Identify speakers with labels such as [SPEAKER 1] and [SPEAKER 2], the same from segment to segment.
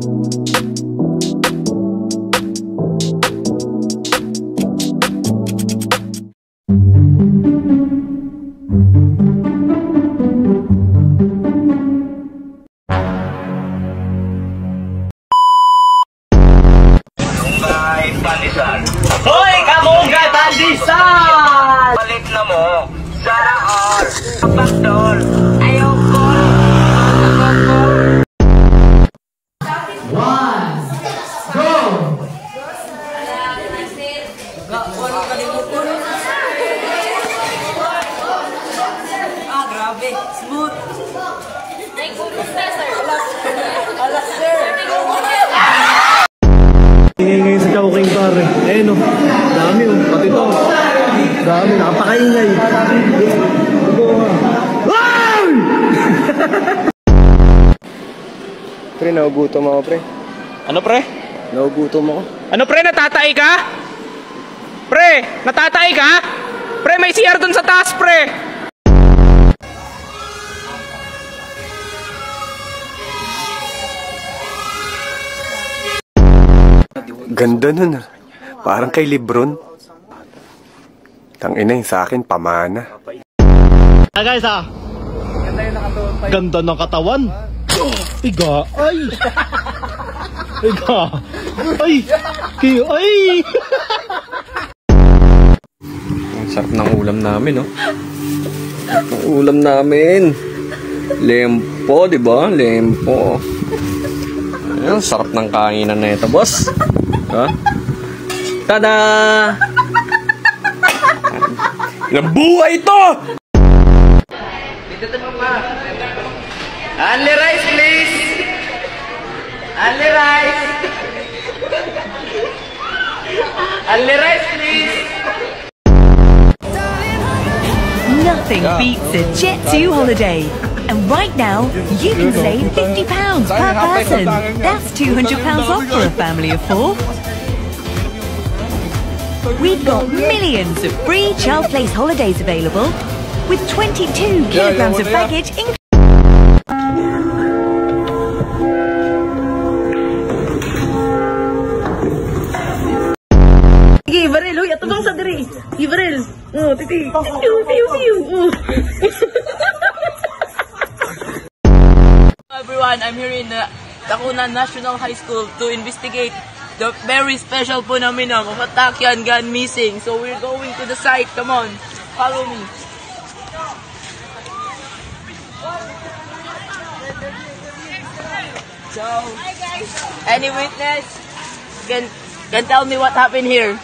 [SPEAKER 1] Hoy! Kamungay Pandisan! Palit na mo! Sarang all! Backdoor! Ayaw ko!
[SPEAKER 2] One! Go!
[SPEAKER 3] Ah, grabe! Smooth! Ay, kumusta, sir? Alas, sir!
[SPEAKER 2] Ingay sa Chowking pare. Eh no, dami oh, pati to. Dami, nakapakaingay. Wow!
[SPEAKER 4] Pre, naugutom ako, pre.
[SPEAKER 1] Ano pre?
[SPEAKER 4] Naugutom ako.
[SPEAKER 1] Ano pre? Natatay ka? Pre! Natatay ka? Pre, may CR dun sa taas pre!
[SPEAKER 4] Ganda nun ah. Parang kay Lebron. Tangina yung sa akin, pamana.
[SPEAKER 2] Guys ah. Ganda ng katawan. Iga. Ay. Iga. Ay. Ay.
[SPEAKER 4] Ang sarap ng ulam namin, no? Ang ulam namin. Lempo, di ba? Lempo. Ang sarap ng kainan na ito, boss. Ha? Tada! Ilang buhay ito!
[SPEAKER 1] Only rice please! Only rice! Only rice please!
[SPEAKER 5] Nothing beats a Jet2 holiday. And right now, you can save £50 per person. That's £200 off for a family of 4. We've got millions of free child place holidays available, with 22 kilograms of baggage included.
[SPEAKER 3] Ibaril, uy, ato bang sa diri? Ibaril. Oh, titi. Piu. Everyone, I'm here in Lacuna National High School to investigate the very special phenomenon of a Tachyon gun missing. So we're going to the site. Come on, follow me. So, any witness can tell me what happened here?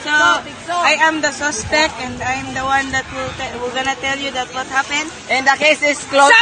[SPEAKER 6] So I am the suspect and I'm the one that will gonna tell you that what happened.
[SPEAKER 3] And the case is closed.